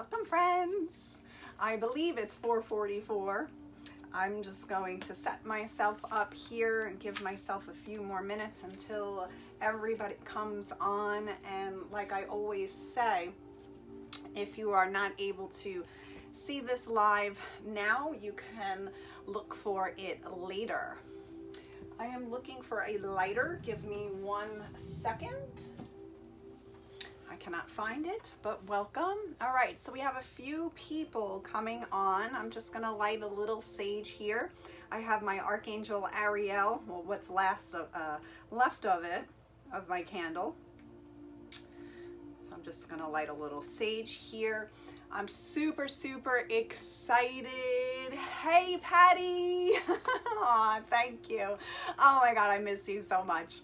Welcome, friends. I believe it's 4:44. I'm just going to set myself up here and give myself a few more minutes until everybody comes on. And like I always say, if you are not able to see this live now, you can look for it later. I am looking for a lighter. Give me 1 second. I cannot find it, but welcome. All right, so we have a few people coming on. I'm just gonna light a little sage here. I have my Archangel Ariel, well, what's left of it, of my candle. So I'm just gonna light a little sage here. I'm super excited. Hey, Patty. Aw, thank you. Oh my God, I miss you so much.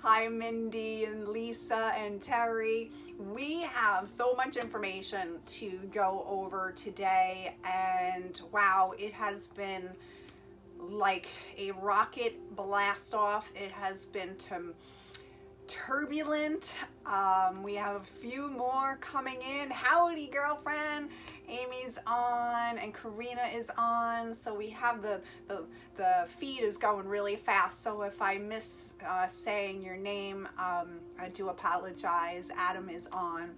Hi, Mindy and Lisa and Terry. We have so much information to go over today, and wow, it has been like a rocket blast off. It has been turbulent. We have a few more coming in. Howdy, girlfriend. Amy's on and Karina is on. So we have the feed is going really fast. So if I miss saying your name, I do apologize. Adam is on.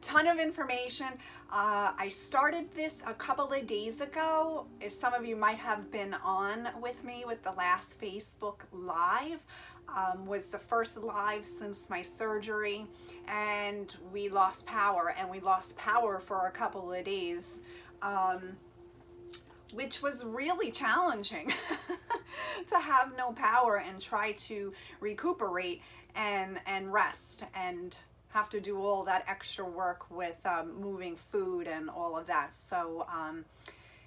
Ton of information. I started this a couple of days ago. If some of you might have been on with me with the last Facebook Live, was the first live since my surgery, and we lost power, and we lost power for a couple of days, which was really challenging to have no power and try to recuperate and rest and have to do all that extra work with moving food and all of that. So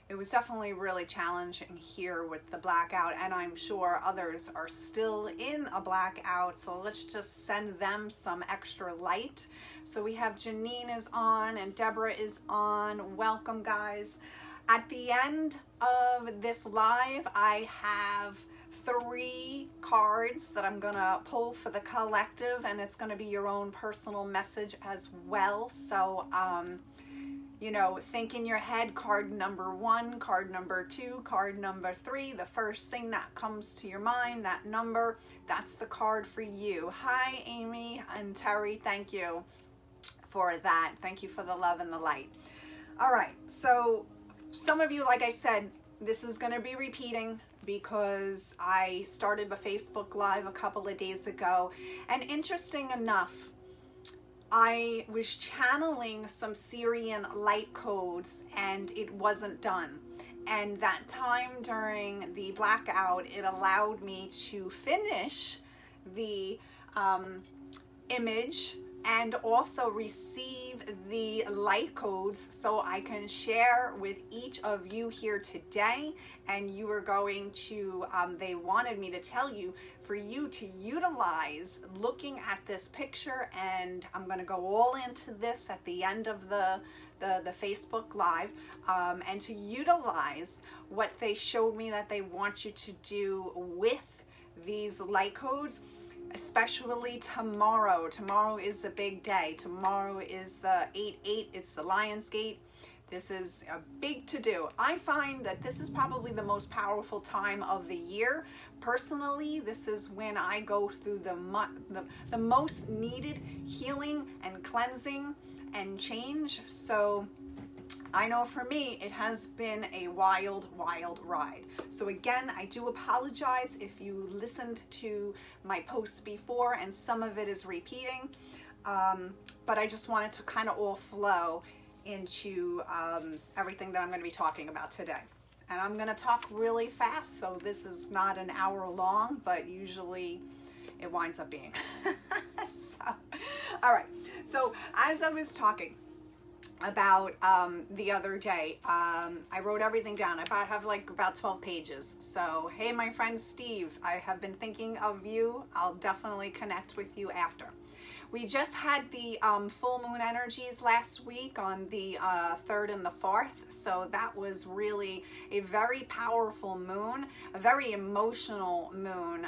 it was definitely really challenging here with the blackout, and I'm sure others are still in a blackout, so let's just send them some extra light. So we have Janine is on and Deborah is on. Welcome, guys. At the end of this live, I have 3 cards that I'm gonna pull for the collective, and it's gonna be your own personal message as well. So you know, think in your head, card number 1, card number 2, card number 3, the first thing that comes to your mind, that number, that's the card for you. Hi, Amy and Terry, thank you for that. Thank you for the love and the light. All right, so some of you, like I said, this is gonna be repeating because I started the Facebook Live a couple of days ago, and interesting enough, I was channeling some Sirian light codes and it wasn't done. And that time during the blackout, it allowed me to finish the image and also receive the light codes so I can share with each of you here today. And you are going to, they wanted me to tell you for you to utilize looking at this picture, and I'm going to go all into this at the end of the Facebook Live, and to utilize what they showed me that they want you to do with these light codes, especially tomorrow. Tomorrow is the big day. Tomorrow is the 8/8. It's the Lionsgate. This is a big to-do. I find that this is probably the most powerful time of the year. Personally, this is when I go through the most needed healing and cleansing and change. So I know for me, it has been a wild ride. So again, I do apologize if you listened to my posts before and some of it is repeating, but I just wanted to kind of all flow into everything that I'm going to be talking about today. And I'm going to talk really fast, so this is not an hour long, but usually it winds up being. So, all right, so as I was talking about the other day, I wrote everything down. I have like about 12 pages. So hey, my friend Steve, I have been thinking of you. I'll definitely connect with you after. We just had the full moon energies last week on the 3rd and the 4th, so that was really a very powerful moon, a very emotional moon.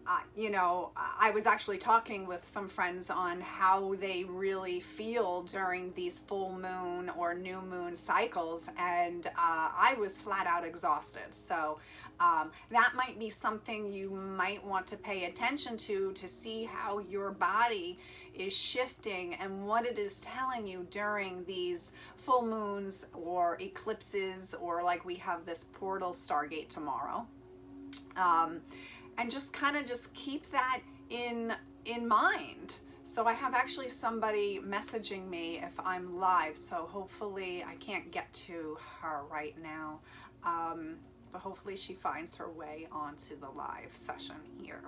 I was actually talking with some friends on how they really feel during these full moon or new moon cycles, and I was flat out exhausted. So that might be something you might want to pay attention to see how your body is shifting and what it is telling you during these full moons or eclipses, or like we have this portal Stargate tomorrow. And just kind of just keep that in mind. So I have actually somebody messaging me if I'm live, so hopefully I can't get to her right now, but hopefully she finds her way onto the live session here.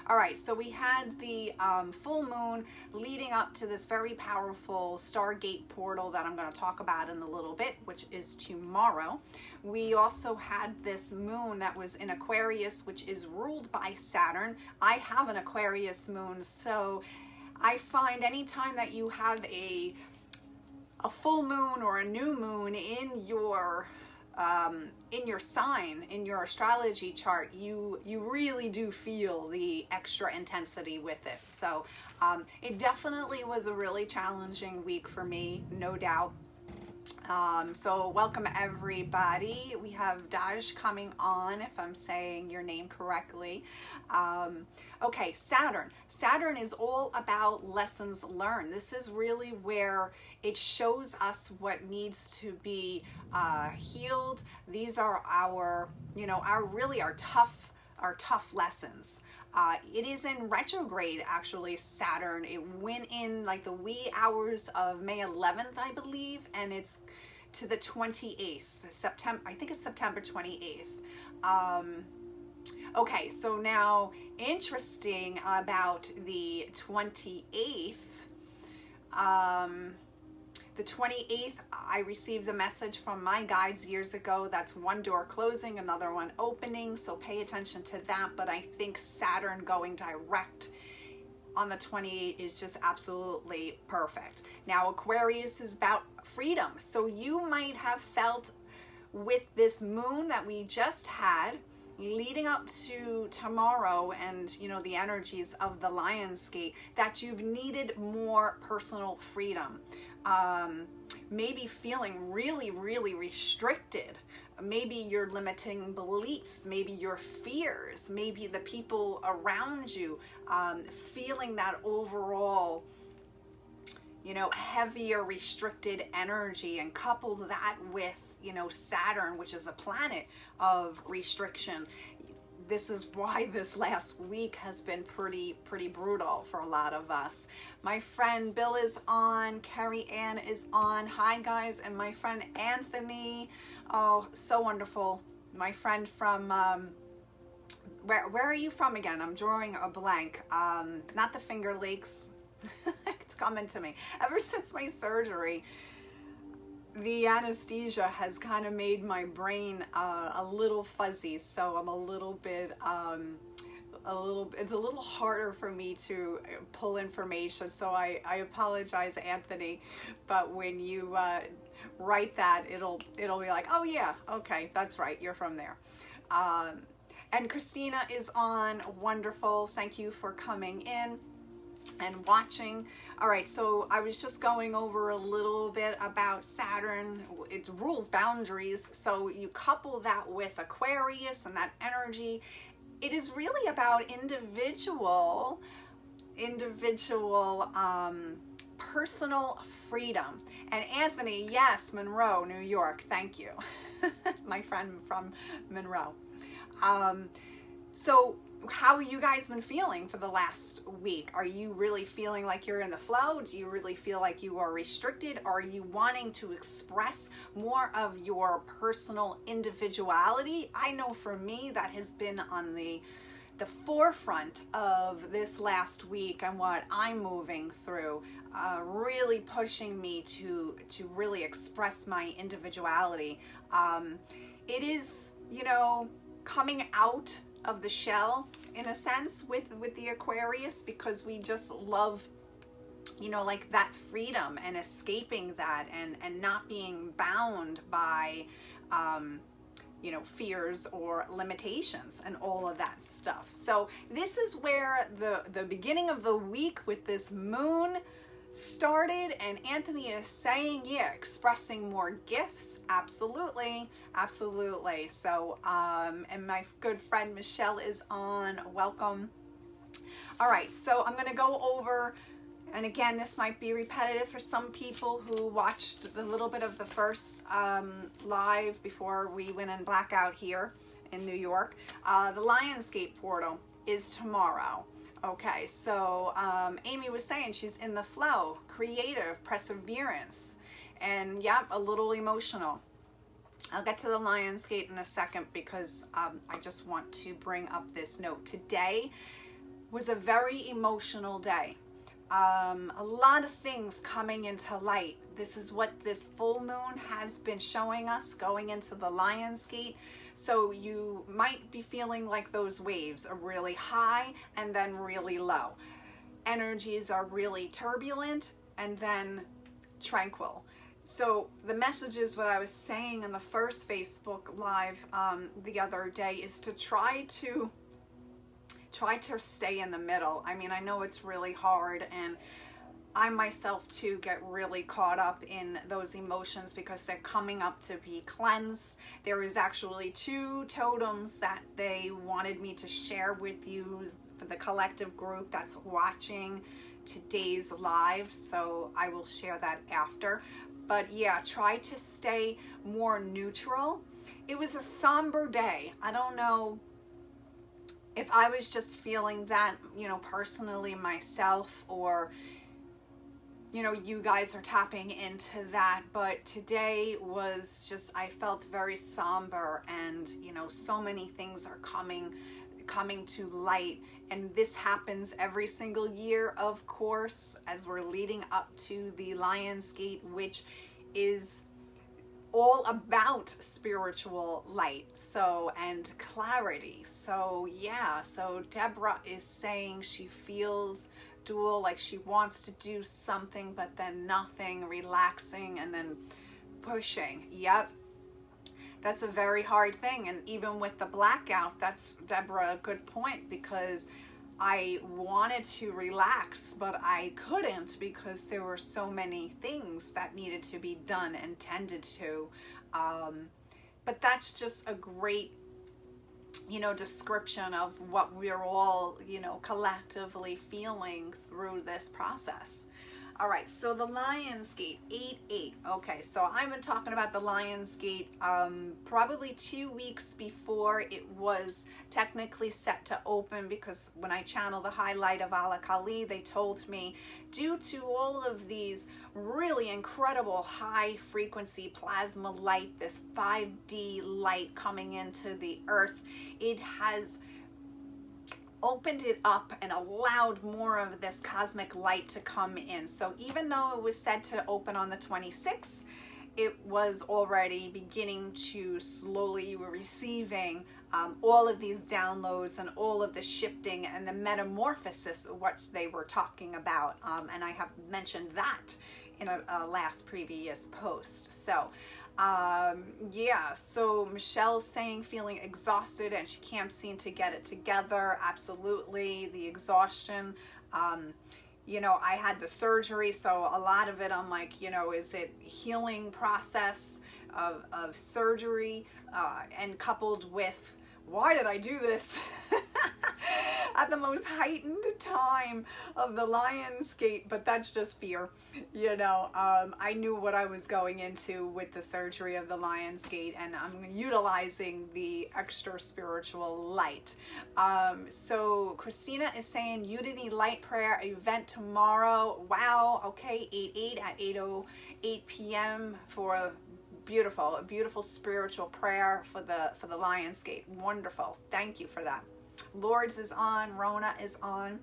All right, so we had the full moon leading up to this very powerful Stargate portal that I'm going to talk about in a little bit, which is tomorrow. We also had this moon that was in Aquarius, which is ruled by Saturn. I have an Aquarius moon, so I find anytime that you have a full moon or a new moon in your sign, in your astrology chart, you really do feel the extra intensity with it. So it definitely was a really challenging week for me, no doubt. So welcome everybody. We have Daj coming on, if I'm saying your name correctly. Okay, Saturn is all about lessons learned. This is really where it shows us what needs to be healed. These are our tough lessons. It is in retrograde, actually, Saturn. It went in like the wee hours of May 11th, I believe, and it's to the 28th, September. I think it's September 28th. Okay, so now, interesting about the 28th. The 28th, I received a message from my guides years ago. That's one door closing, another one opening. So pay attention to that. But I think Saturn going direct on the 28th is just absolutely perfect. Now, Aquarius is about freedom. So you might have felt with this moon that we just had leading up to tomorrow, and the energies of the lionsgate, that you've needed more personal freedom. Maybe feeling really, really restricted. Maybe your limiting beliefs, maybe your fears, maybe the people around you, feeling that overall, heavier, restricted energy, and couple that with, Saturn, which is a planet of restriction. This is why this last week has been pretty brutal for a lot of us. My friend Bill is on, Carrie Ann is on. Hi guys, and my friend Anthony. Oh, so wonderful. My friend from where are you from again? I'm drawing a blank. Not the Finger Lakes. It's coming to me. Ever since my surgery, the anesthesia has kind of made my brain a little fuzzy, so I'm a little bit it's a little harder for me to pull information, so I apologize, Anthony, but when you write that, it'll be like, oh yeah, okay, that's right, you're from there. And Christina is on. Wonderful. Thank you for coming in and watching. All right, so I was just going over a little bit about Saturn. It rules boundaries, so you couple that with Aquarius and that energy. It is really about individual personal freedom. And Anthony, yes, Monroe, New York, thank you. My friend from Monroe. So how have you guys been feeling for the last week? Are you really feeling like you're in the flow? Do you really feel like you are restricted? Are you wanting to express more of your personal individuality? I know for me that has been on the forefront of this last week and what I'm moving through, really pushing me to really express my individuality. It is, coming out of the shell in a sense with the Aquarius, because we just love, like that freedom and escaping that and not being bound by fears or limitations and all of that stuff. So this is where the beginning of the week with this moon started, and Anthony is saying, yeah, expressing more gifts. Absolutely. So and my good friend Michelle is on. Welcome. All right, so I'm going to go over, and again, this might be repetitive for some people who watched a little bit of the first live before we went in blackout here in New York. The Lionsgate portal is tomorrow. Okay, so Amy was saying she's in the flow, creative, perseverance, and yep, a little emotional. I'll get to the Lionsgate in a second because I just want to bring up this note. Today was a very emotional day. A lot of things coming into light. This is what this full moon has been showing us going into the Lionsgate. So you might be feeling like those waves are really high and then really low. Energies are really turbulent and then tranquil. So the messages, what I was saying in the first Facebook Live the other day, is to try to stay in the middle. I mean, I know it's really hard, and I myself too get really caught up in those emotions because they're coming up to be cleansed. There is actually 2 totems that they wanted me to share with you for the collective group that's watching today's live, so I will share that after. But yeah, try to stay more neutral. It was a somber day. I don't know if I was just feeling that, personally myself, or you guys are tapping into that, but today was just, I felt very somber, and so many things are coming to light, and this happens every single year, of course, as we're leading up to the Lionsgate, which is all about spiritual light, and clarity. So yeah, so Deborah is saying she feels dual, like she wants to do something but then nothing, relaxing and then pushing. Yep, that's a very hard thing. And even with the blackout, that's, Deborah, a good point, because I wanted to relax, but I couldn't because there were so many things that needed to be done and tended to. But that's just a great, description of what we're all, collectively feeling through this process. All right, so the Lionsgate, 8/8. Okay, so I've been talking about the Lionsgate probably 2 weeks before it was technically set to open, because when I channel the Highlight of Alakali, they told me, due to all of these really incredible high frequency plasma light, this 5D light coming into the earth, it has opened it up and allowed more of this cosmic light to come in. So even though it was said to open on the 26th, it was already beginning to slowly receiving all of these downloads and all of the shifting and the metamorphosis of what they were talking about. And I have mentioned that in a last previous post. So yeah, so Michelle's saying feeling exhausted and she can't seem to get it together. Absolutely, the exhaustion. I had the surgery, so a lot of it I'm like, is it healing process of surgery and coupled with, why did I do this at the most heightened time of the Lionsgate? But that's just fear. I knew what I was going into with the surgery of the Lionsgate, and I'm utilizing the extra spiritual light. So Christina is saying Unity Light Prayer event tomorrow. Wow. Okay, 8/8 at 8:08 p.m. for a beautiful spiritual prayer for the Lionsgate. Wonderful. Thank you for that. Lourdes is on. Rona is on.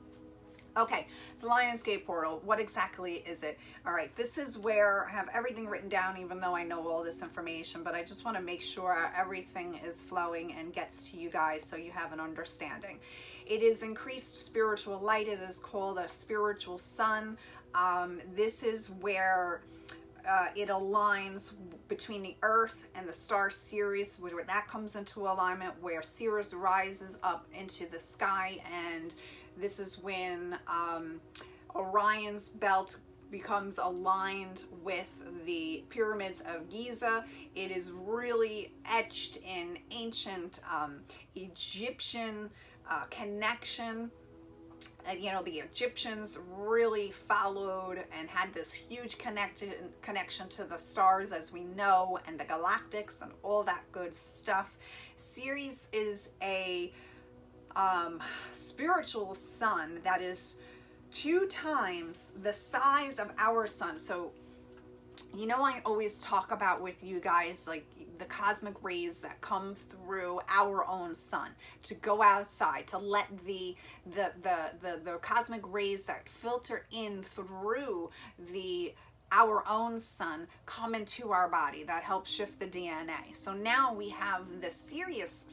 Okay, the Lionsgate portal. What exactly is it? All right, this is where I have everything written down, even though I know all this information, but I just want to make sure everything is flowing and gets to you guys so you have an understanding. It is increased spiritual light. It is called a spiritual sun. This is where it aligns between the Earth and the star Sirius, where that comes into alignment, where Sirius rises up into the sky, and this is when Orion's belt becomes aligned with the pyramids of Giza. It is really etched in ancient Egyptian connection. You know, the Egyptians really followed and had this huge connection to the stars, as we know, and the galactics and all that good stuff. Ceres is a spiritual sun that is 2 times the size of our sun. So, you know, I always talk about with you guys, like, the cosmic rays that come through our own sun, to go outside, to let the cosmic rays that filter in through our own sun come into our body. That helps shift the DNA. So now we have the Sirius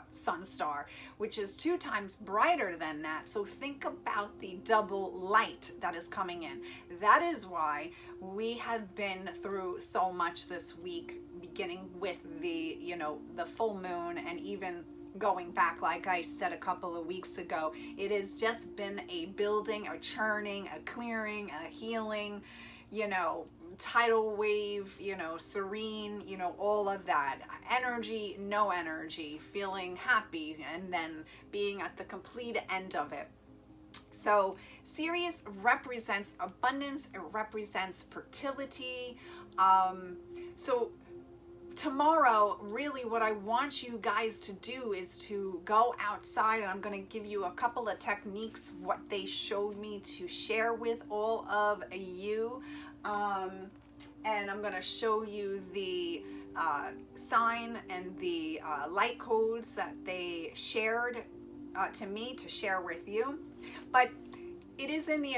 sun star, which is 2 times brighter than that. So think about the double light that is coming in. That is why we have been through so much this week, beginning with the full moon, and even going back, like I said a couple of weeks ago. It has just been a building, a churning, a clearing, a healing, tidal wave, serene, all of that. Energy, no energy, feeling happy, and then being at the complete end of it. So Sirius represents abundance. It represents fertility. So tomorrow, really what I want you guys to do is to go outside, and I'm going to give you a couple of techniques, what they showed me, to share with all of you. And I'm going to show you the sign and the light codes that they shared to me to share with you. But it is in the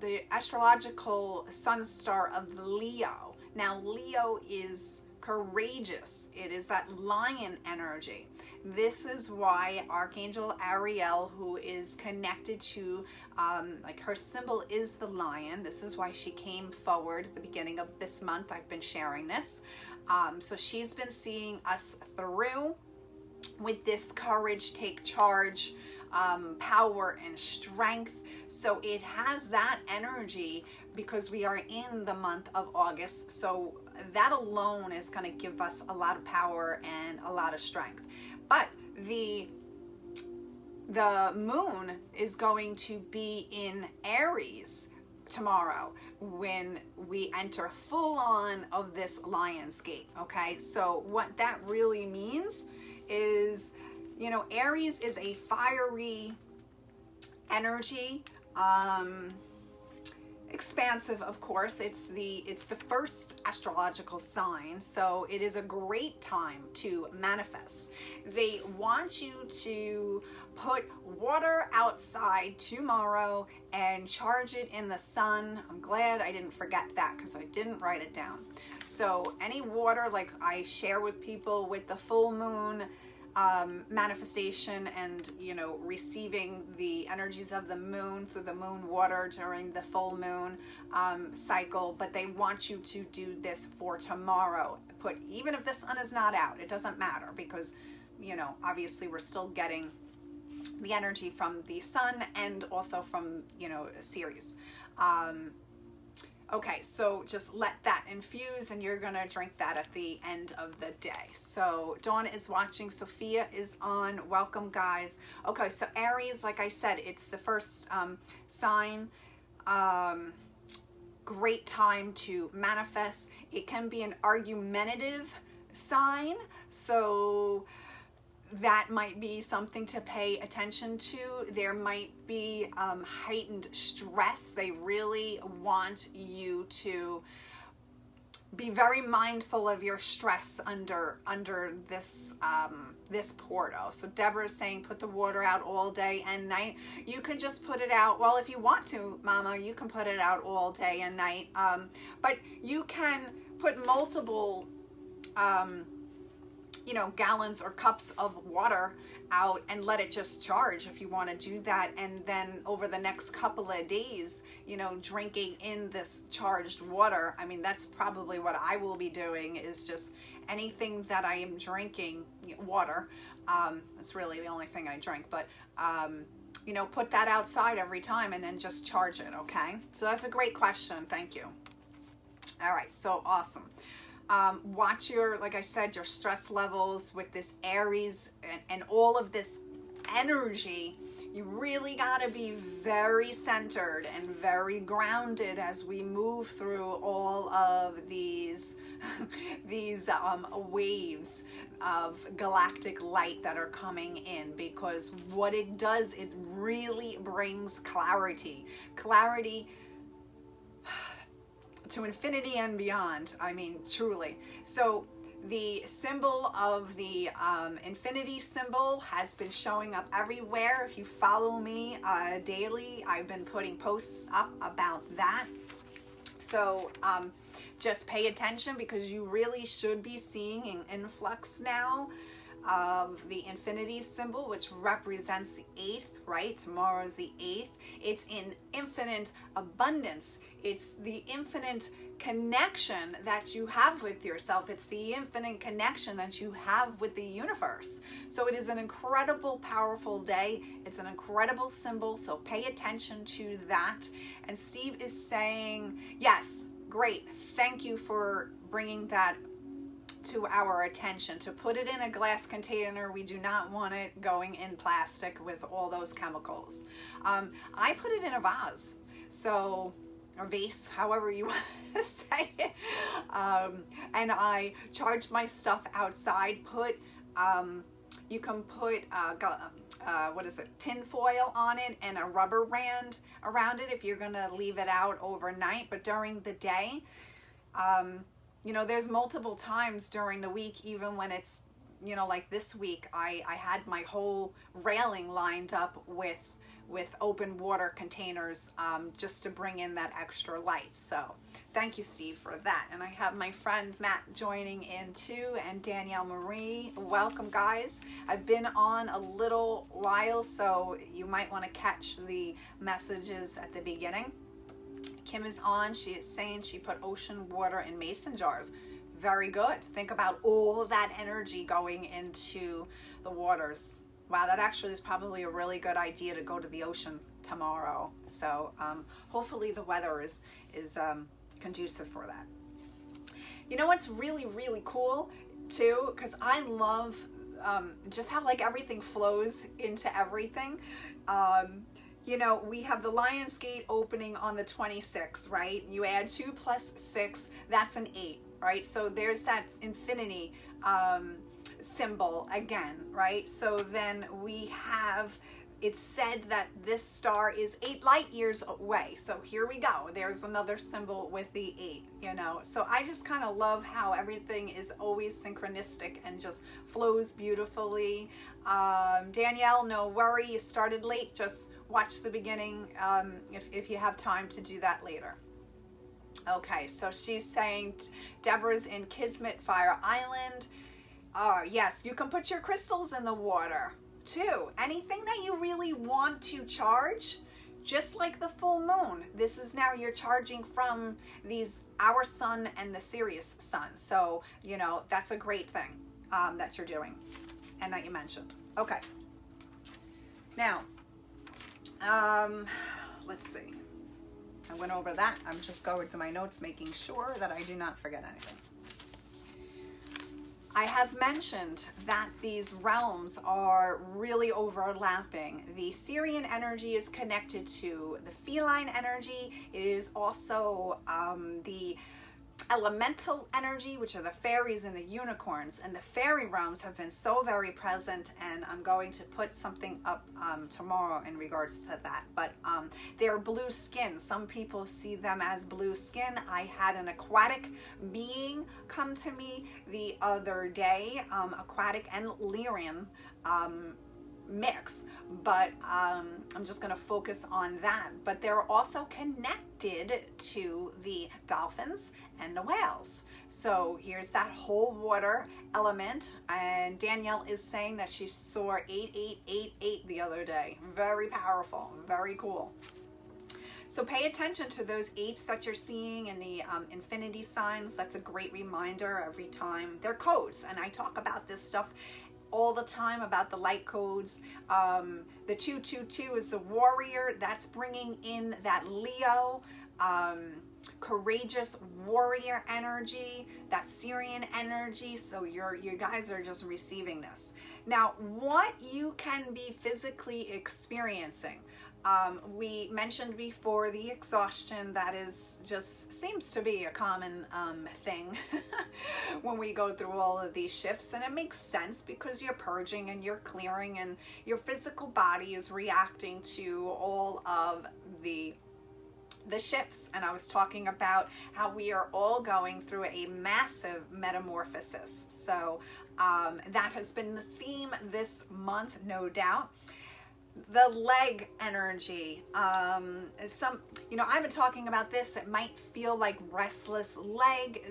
the astrological sun star of Leo. Now, Leo is courageous. It is that lion energy. This is why Archangel Ariel, who is connected to, her symbol is the lion. This is why she came forward at the beginning of this month. I've been sharing this. So she's been seeing us through with this courage, take charge, power and strength. So it has that energy because we are in the month of August. So that alone is going to give us a lot of power and a lot of strength. But the moon is going to be in Aries tomorrow when we enter full on of this lionsgate. Okay, so what that really means is, Aries is a fiery energy, expansive, of course. It's the first astrological sign, so it is a great time to manifest. They want you to put water outside tomorrow and charge it in the sun. I'm glad I didn't forget that because I didn't write it down. So any water, like I share with people with the full moon manifestation, and receiving the energies of the moon through the moon water during the full moon cycle. But they want you to do this for tomorrow. Even if the sun is not out, it doesn't matter, because obviously we're still getting the energy from the sun and also from Ceres. Okay, so just let that infuse, and you're gonna drink that at the end of the day. So Dawn is watching, Sophia is on. Welcome, guys. Okay, so Aries, like I said, it's the first sign. Great time to manifest. It can be an argumentative sign, so that might be something to pay attention to. There might be heightened stress. They really want you to be very mindful of your stress under this this portal. So Deborah is saying put the water out all day and night. You can just put it out, well, if you want to, Mama, you can put it out all day and night. But you can put multiple gallons or cups of water out and let it just charge if you want to do that. And then over the next couple of days, drinking in this charged water. I mean, that's probably what I will be doing, is just anything that I am drinking, water. That's really the only thing I drink, but put that outside every time and then just charge it. Okay. So that's a great question. Thank you. All right. So awesome. Watch like I said, your stress levels with this Aries and all of this energy. You really got to be very centered and very grounded as we move through all of these waves of galactic light that are coming in, because what it does, it really brings clarity to infinity and beyond. I mean, truly. So the symbol of the infinity symbol has been showing up everywhere. If you follow me daily, I've been putting posts up about that. So just pay attention, because you really should be seeing an influx now of the infinity symbol, which represents the 8th, right? Tomorrow is the 8th. It's in infinite abundance. It's the infinite connection that you have with yourself. It's the infinite connection that you have with the universe. So it is an incredible, powerful day. It's an incredible symbol. So pay attention to that. And Steve is saying, yes, great. Thank you for bringing that to our attention, to put it in a glass container. We do not want it going in plastic with all those chemicals. I put it in a vase, or vase, however you want to say it. And I charge my stuff outside. You can put tin foil on it and a rubber band around it if you're gonna leave it out overnight. But during the day, there's multiple times during the week, even when it's, like this week, I had my whole railing lined up with open water containers, just to bring in that extra light. So thank you, Steve, for that. And I have my friend Matt joining in too, and Danielle Marie. Welcome, guys. I've been on a little while, so you might want to catch the messages at the beginning. Kim is on. She is saying she put ocean water in mason jars. Very good. Think about all of that energy going into the waters. Wow, that actually is probably a really good idea to go to the ocean tomorrow. So hopefully the weather is conducive for that. You know what's really, really cool too? Because I love just how everything flows into everything. We have the lionsgate opening on the 26th, right? You add 2 plus 6, that's an 8, right? So there's that infinity symbol again, right? So then we have, it's said that this star is 8 light years away. So here we go. There's another symbol with the 8, So I just kind of love how everything is always synchronistic and just flows beautifully. Danielle, no worry. You started late. Just watch the beginning if you have time to do that later. Okay, so she's saying Deborah's in Kismet Fire Island. Yes, you can put your crystals in the water too. Anything that you really want to charge, just like the full moon. This is now you're charging from our sun and the Sirius sun. So, that's a great thing that you're doing and that you mentioned. Okay. Now, let's see. I went over that. I'm just going through my notes, making sure that I do not forget anything. I have mentioned that these realms are really overlapping. The Sirian energy is connected to the feline energy. It is also the elemental energy, which are the fairies and the unicorns. And the fairy realms have been so very present, and I'm going to put something up tomorrow in regards to that. But they're blue skin. Some people see them as blue skin. I had an aquatic being come to me the other day, aquatic and Lyrian, mix, but I'm just going to focus on that. But they're also connected to the dolphins and the whales. So here's that whole water element, and Danielle is saying that she saw 8888 the other day. Very powerful, very cool. So pay attention to those 8s that you're seeing in the infinity signs. That's a great reminder every time. They're codes, and I talk about this stuff all the time about the light codes. The 222 is the warrior. That's bringing in that Leo, courageous warrior energy, that Sirian energy. So you guys are just receiving this. Now, what you can be physically experiencing. We mentioned before the exhaustion. That is just seems to be a common thing when we go through all of these shifts, and it makes sense because you're purging and you're clearing, and your physical body is reacting to all of the shifts. And I was talking about how we are all going through a massive metamorphosis. So that has been the theme this month, no doubt. The leg energy, I've been talking about this. It might feel like restless leg.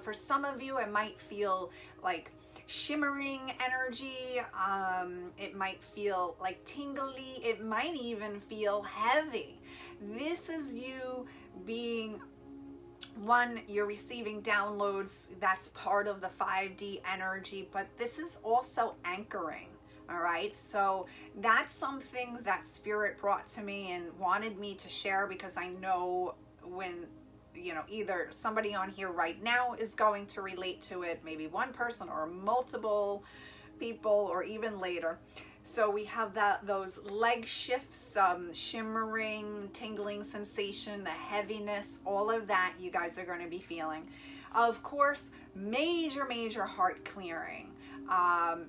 For some of you, it might feel like shimmering energy. It might feel like tingly. It might even feel heavy. This is you being, one, you're receiving downloads. That's part of the 5D energy, but this is also anchoring. All right, so that's something that Spirit brought to me and wanted me to share, because I know when, either somebody on here right now is going to relate to it, maybe one person or multiple people, or even later. So we have those leg shifts, shimmering, tingling sensation, the heaviness, all of that you guys are going to be feeling. Of course, major heart clearing.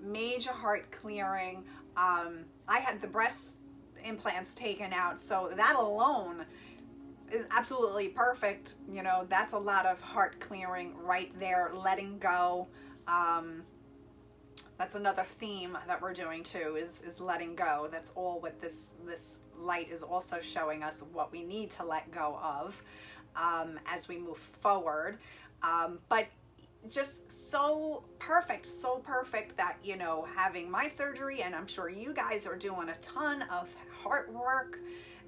Major heart clearing. I had the breast implants taken out, so that alone is absolutely perfect. That's a lot of heart clearing right there, letting go. That's another theme that we're doing too, is letting go. That's all what this light is also showing us, what we need to let go of as we move forward. But just so perfect that, having my surgery, and I'm sure you guys are doing a ton of heart work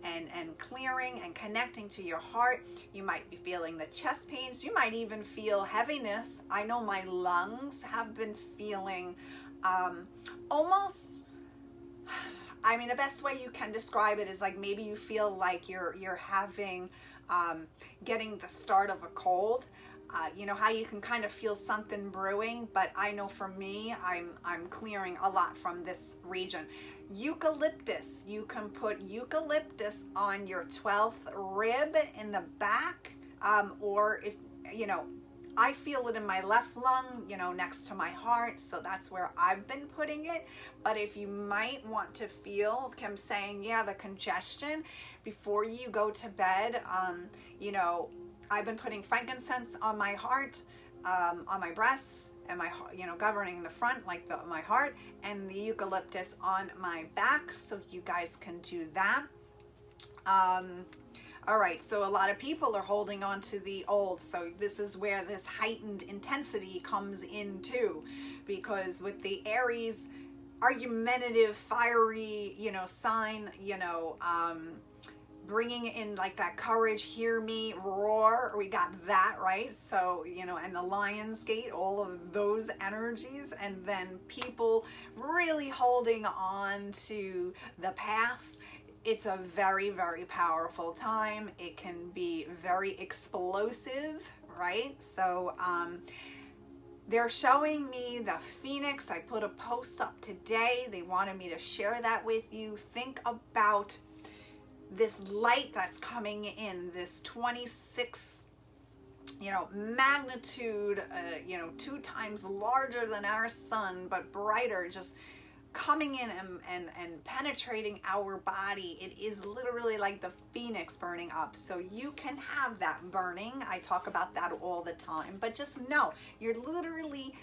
and clearing and connecting to your heart. You might be feeling the chest pains. You might even feel heaviness. I know my lungs have been feeling almost, the best way you can describe it is like maybe you feel like you're having, getting the start of a cold. How you can kind of feel something brewing, but I know for me, I'm clearing a lot from this region. Eucalyptus, you can put eucalyptus on your 12th rib in the back, or if, I feel it in my left lung, next to my heart, so that's where I've been putting it. But if you might want to feel, Kim saying, the congestion before you go to bed, I've been putting frankincense on my heart, on my breasts, and my, governing the front, like my heart, and the eucalyptus on my back, so you guys can do that. All right, so a lot of people are holding on to the old, so this is where this heightened intensity comes in too, because with the Aries, argumentative, fiery, sign, bringing in like that courage, hear me, roar, we got that, right? So, and the lionsgate, all of those energies, and then people really holding on to the past. It's a very powerful time. It can be very explosive, right? So, they're showing me the Phoenix. I put a post up today. They wanted me to share that with you. Think about this light that's coming in, this 26, magnitude, 2 times larger than our sun, but brighter, just coming in and penetrating our body. It is literally like the Phoenix burning up. So you can have that burning. I talk about that all the time, but just know you're literally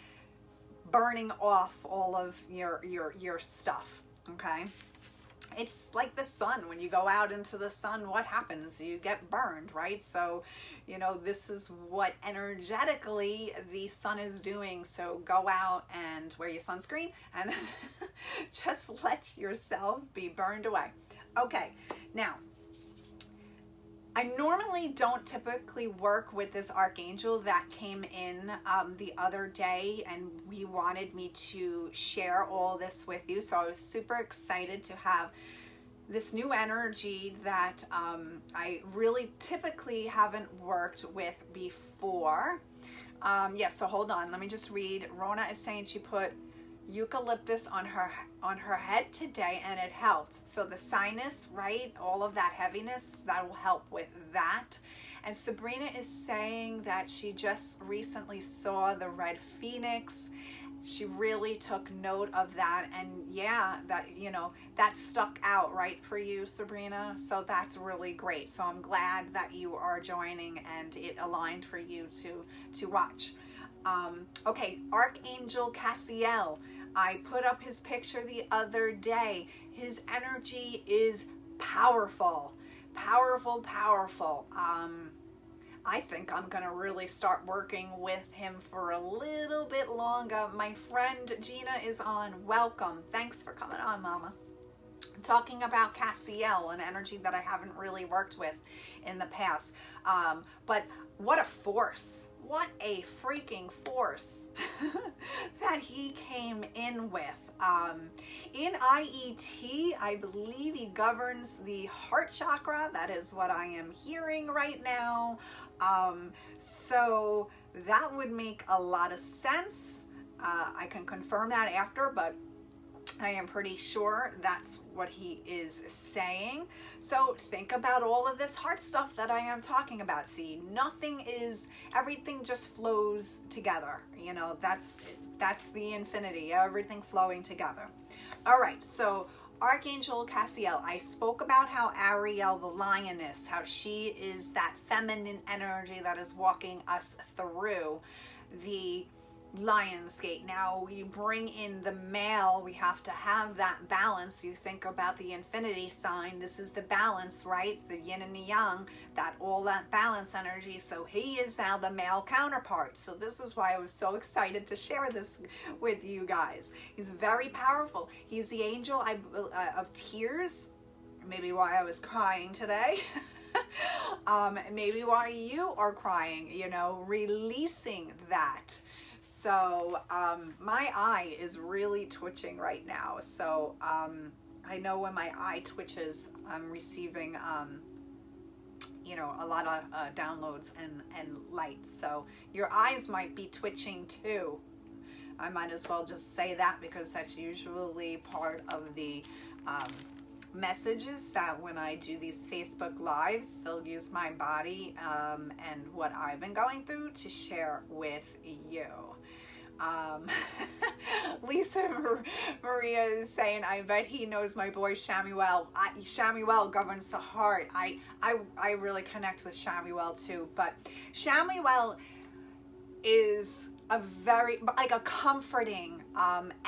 burning off all of your stuff. okay? It's like the sun. When you go out into the sun, what happens? You get burned, right? So, you know, this is what energetically the sun is doing. So go out and wear your sunscreen and just let yourself be burned away. Okay, now, I normally don't typically work with this archangel that came in the other day, and we wanted me to share all this with you. So I was super excited to have this new energy that I really typically haven't worked with before. So hold on, let me just read. Rona is saying she put eucalyptus on her head today and it helped. So the sinus, right, all of that heaviness, that will help with that. And Sabrina is saying that she just recently saw the red phoenix. She really took note of that, and yeah, that, you know, that stuck out, right, for you, Sabrina. So that's really great. So I'm glad that you are joining and it aligned for you to watch. Okay, Archangel Cassiel. I put up his picture the other day. His energy is powerful, powerful, powerful. I think I'm going to really start working with him for a little bit longer. My friend Gina is on. Welcome. Thanks for coming on, Mama. Talking about Cassiel, an energy that I haven't really worked with in the past. But what a force. What a freaking force that he came in with. In IET, I believe he governs the heart chakra. That is what I am hearing right now. So that would make a lot of sense. I can confirm that after, but I am pretty sure that's what he is saying. So think about all of this heart stuff that I am talking about. See, everything just flows together. You know, that's the infinity, everything flowing together. All right, so Archangel Cassiel, I spoke about how Ariel, the lioness, how she is that feminine energy that is walking us through the lionsgate. Now you bring in the male, we have to have that balance. You think about the infinity sign, this is the balance, right? It's the yin and the yang, all that balance energy. So he is now the male counterpart. So this is why I was so excited to share this with you guys. He's very powerful. He's the angel of tears. Maybe why I was crying today. Maybe why you are crying, you know, releasing that. So my eye is really twitching right now. So I know when my eye twitches, I'm receiving, you know, a lot of downloads and light. So your eyes might be twitching too. I might as well just say that, because that's usually part of the messages that when I do these Facebook lives, they'll use my body and what I've been going through to share with you. Lisa Maria is saying, I bet he knows my boy Shamuel. Shamuel governs the heart. I really connect with Shamuel too, but Shamuel is a very, like, a comforting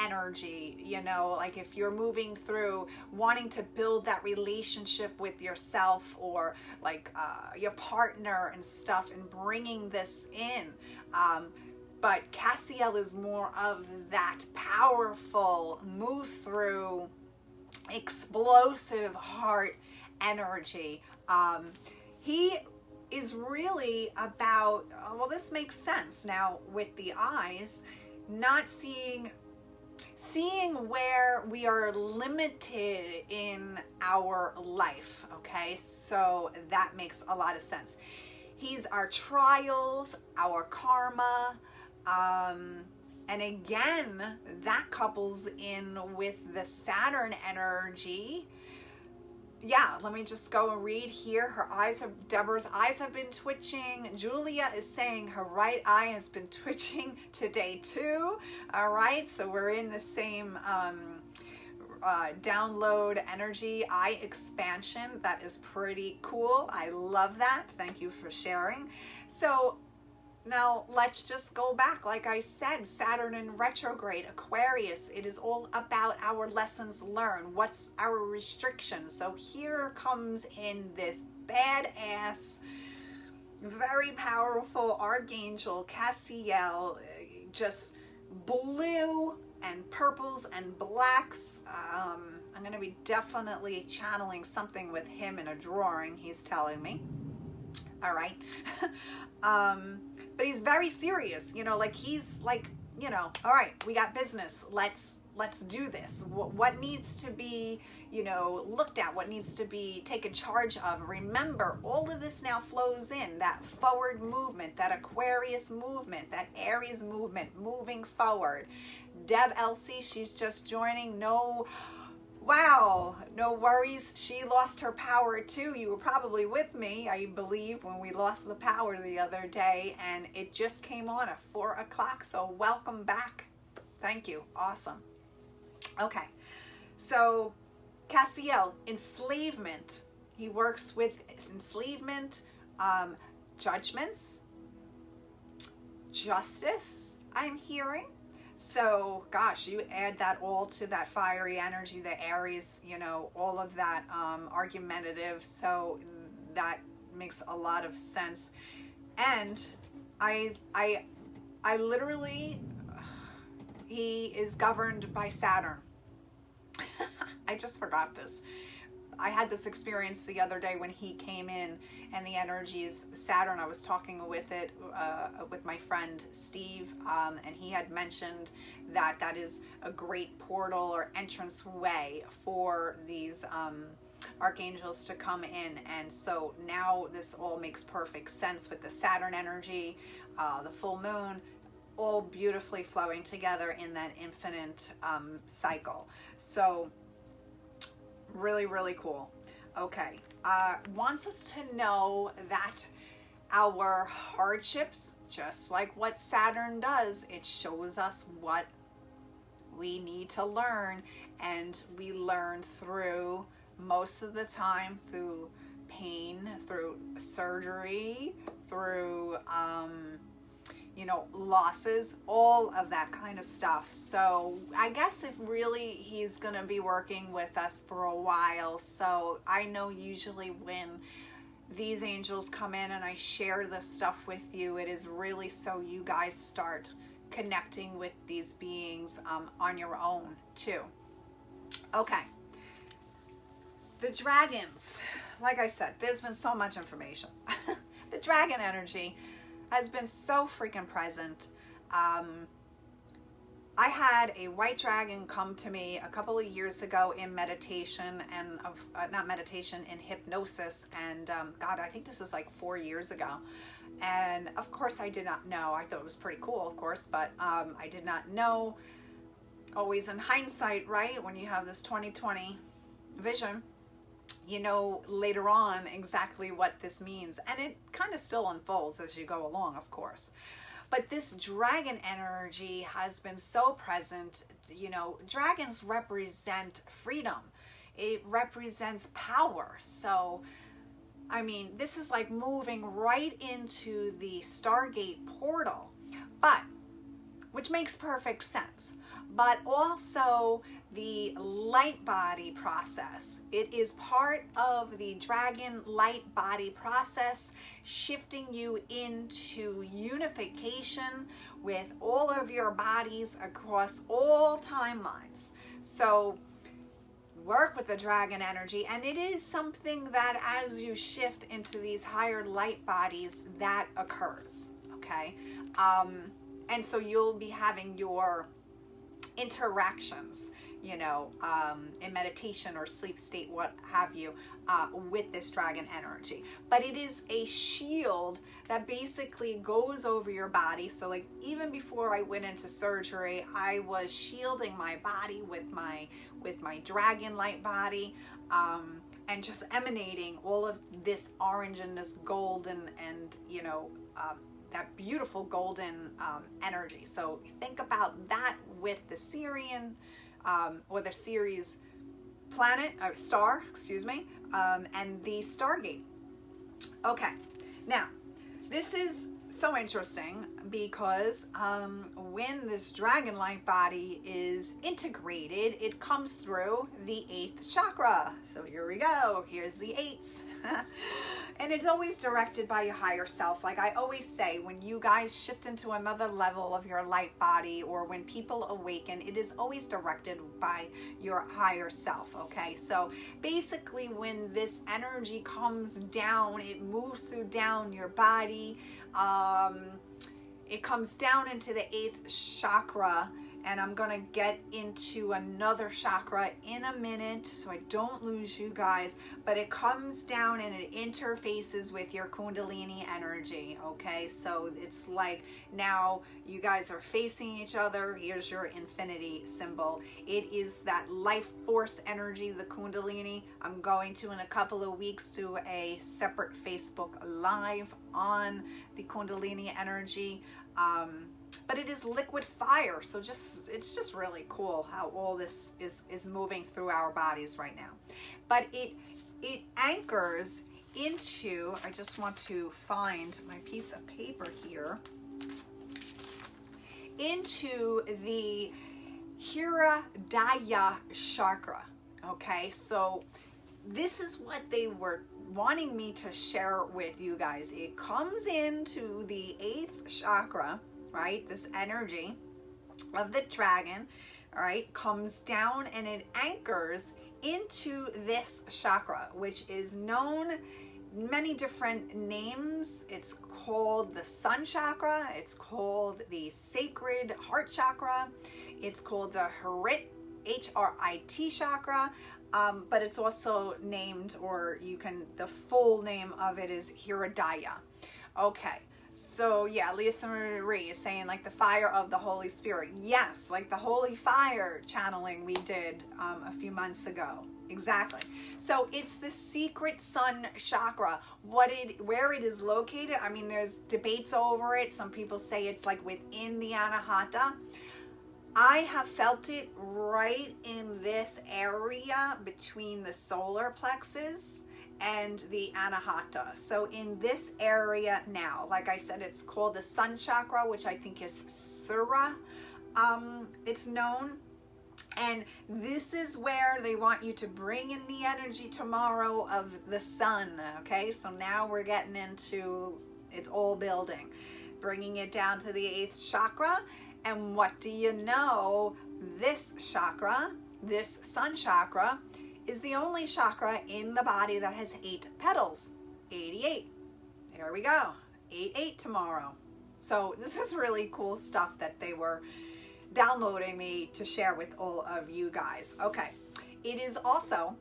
energy, you know, like if you're moving through wanting to build that relationship with yourself or like your partner and stuff, and bringing this in. But Cassiel is more of that powerful, move through, explosive heart energy. He is really about, well, this makes sense now with the eyes, not seeing where we are limited in our life. Okay, so that makes a lot of sense. He's our trials, our karma, and again, that couples in with the Saturn energy. Yeah, let me just go and read here. Deborah's eyes have been twitching. Julia is saying her right eye has been twitching today too. All right, so we're in the same download energy, eye expansion. That is pretty cool. I love that. Thank you for sharing. So Now, let's just go back. Like I said, Saturn in retrograde, Aquarius, it is all about our lessons learned. What's our restrictions? So here comes in this badass, very powerful Archangel Cassiel, just blue and purples and blacks. I'm going to be definitely channeling something with him in a drawing, he's telling me. All right. But he's very serious, you know, like he's like, you know, all right, we got business. Let's do this. What needs to be, you know, looked at, what needs to be taken charge of. Remember, all of this now flows in that forward movement, that Aquarius movement, that Aries movement, moving forward. Deb LC, she's just joining. Wow, no worries. She lost her power too. You were probably with me, I believe, when we lost the power the other day, and it just came on at 4 o'clock. So welcome back. Thank you. Awesome. Okay, so Cassiel, enslavement. He works with enslavement, judgments, justice, I'm hearing. So, gosh, you add that all to that fiery energy, the Aries, you know, all of that argumentative. So that makes a lot of sense. And I literally, he is governed by Saturn. I just forgot this. I had this experience the other day when he came in, and the energies, Saturn, I was talking with it, with my friend Steve, and he had mentioned that that is a great portal or entrance way for these archangels to come in. And so now this all makes perfect sense with the Saturn energy, the full moon, all beautifully flowing together in that infinite cycle. So really, really cool. Okay. Wants us to know that our hardships, just like what Saturn does, it shows us what we need to learn, and we learn through, most of the time, through pain, through surgery, through you know, losses, all of that kind of stuff. So I guess if really he's going to be working with us for a while. So I know usually when these angels come in and I share this stuff with you, it is really so you guys start connecting with these beings on your own too. Okay. The dragons, like I said, there's been so much information. The dragon energy has been so freaking present. I had a white dragon come to me a couple of years ago in meditation, and not meditation, in hypnosis, and God, I think this was like 4 years ago. And of course I did not know. I thought it was pretty cool, of course, but I did not know. Always in hindsight, right? When you have this 20/20 vision, you know later on exactly what this means, and it kind of still unfolds as you go along, of course. But this dragon energy has been so present. You know, dragons represent freedom. It represents power. So I mean, this is like moving right into the Stargate portal, but which makes perfect sense. But also the light body process. It is part of the dragon light body process, shifting you into unification with all of your bodies across all timelines. So work with the dragon energy, and it is something that as you shift into these higher light bodies, that occurs, okay? And so you'll be having your interactions, you know, in meditation or sleep state, what have you, with this dragon energy. But it is a shield that basically goes over your body. So like even before I went into surgery, I was shielding my body with my dragon light body, and just emanating all of this orange and this golden and you know, that beautiful golden energy. So think about that with the Sirian, or the Ceres planet, or star, excuse me, and the Stargate. Okay, now This is so interesting because when this dragon light body is integrated, it comes through the 8th chakra. So here we go. Here's the 8s. And it's always directed by your higher self. Like I always say, when you guys shift into another level of your light body, or when people awaken, it is always directed by your higher self. Okay, so basically when this energy comes down, it moves through down your body. It comes down into the 8th chakra, and I'm gonna get into another chakra in a minute so I don't lose you guys, but it comes down and it interfaces with your Kundalini energy. Okay, so it's like now you guys are facing each other. Here's your infinity symbol. It is that life force energy, the Kundalini. I'm going to, in a couple of weeks, do a separate Facebook Live on the Kundalini energy. But it is liquid fire, so it's just really cool how all this is moving through our bodies right now. But it anchors into, I just want to find my piece of paper here, into the Hridaya chakra. Okay, so this is what they were wanting me to share with you guys. It comes into the 8th chakra, right? This energy of the dragon, all right, comes down and it anchors into this chakra, which is known many different names. It's called the sun chakra. It's called the sacred heart chakra. It's called the Hrit, H-R-I-T chakra. But it's also named, or you can, the full name of it is Hridaya. Okay. So yeah, Lisa Marie is saying like the fire of the Holy Spirit. Yes, like the holy fire channeling we did a few months ago. Exactly. So it's the secret sun chakra. Where it is located, I mean, there's debates over it. Some people say it's like within the Anahata. I have felt it right in this area between the solar plexus and the Anahata. So in this area now, like I said, it's called the sun chakra, which I think is Sura, it's known. And this is where they want you to bring in the energy tomorrow of the sun. Okay, so now we're getting into, it's all building, bringing it down to the 8th chakra. And what do you know? This chakra, this sun chakra, is the only chakra in the body that has 8 petals. 88. Here we go. 88 tomorrow. So this is really cool stuff that they were downloading me to share with all of you guys. Okay. It is also,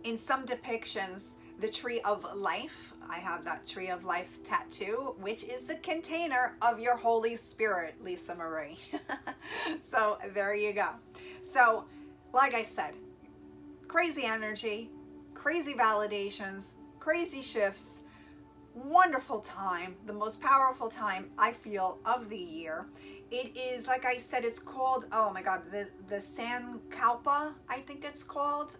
in some depictions, the tree of life. I have that tree of life tattoo, which is the container of your Holy Spirit, Lisa Marie. So there you go. So like I said, crazy energy, crazy validations, crazy shifts, wonderful time, the most powerful time I feel of the year. It is, like I said, it's called, oh my God, the Sankalpa, I think it's called.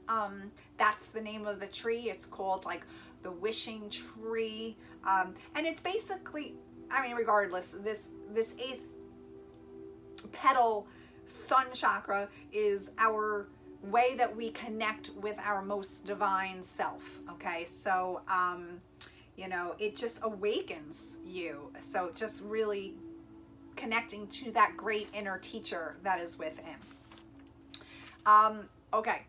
That's the name of the tree. It's called like the wishing tree. And it's basically, I mean, regardless, this 8th petal sun chakra is our way that we connect with our most divine self. Okay, so you know, it just awakens you. So just really connecting to that great inner teacher that is within. Okay,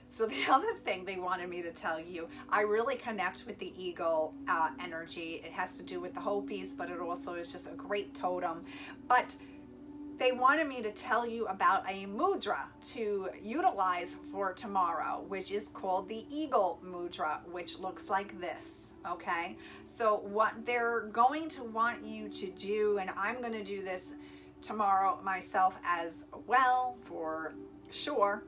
so the other thing they wanted me to tell you, I really connect with the eagle energy. It has to do with the Hopis, but it also is just a great totem. But they wanted me to tell you about a mudra to utilize for tomorrow, which is called the Eagle Mudra, which looks like this, okay? So what they're going to want you to do, and I'm going to do this tomorrow myself as well, for sure,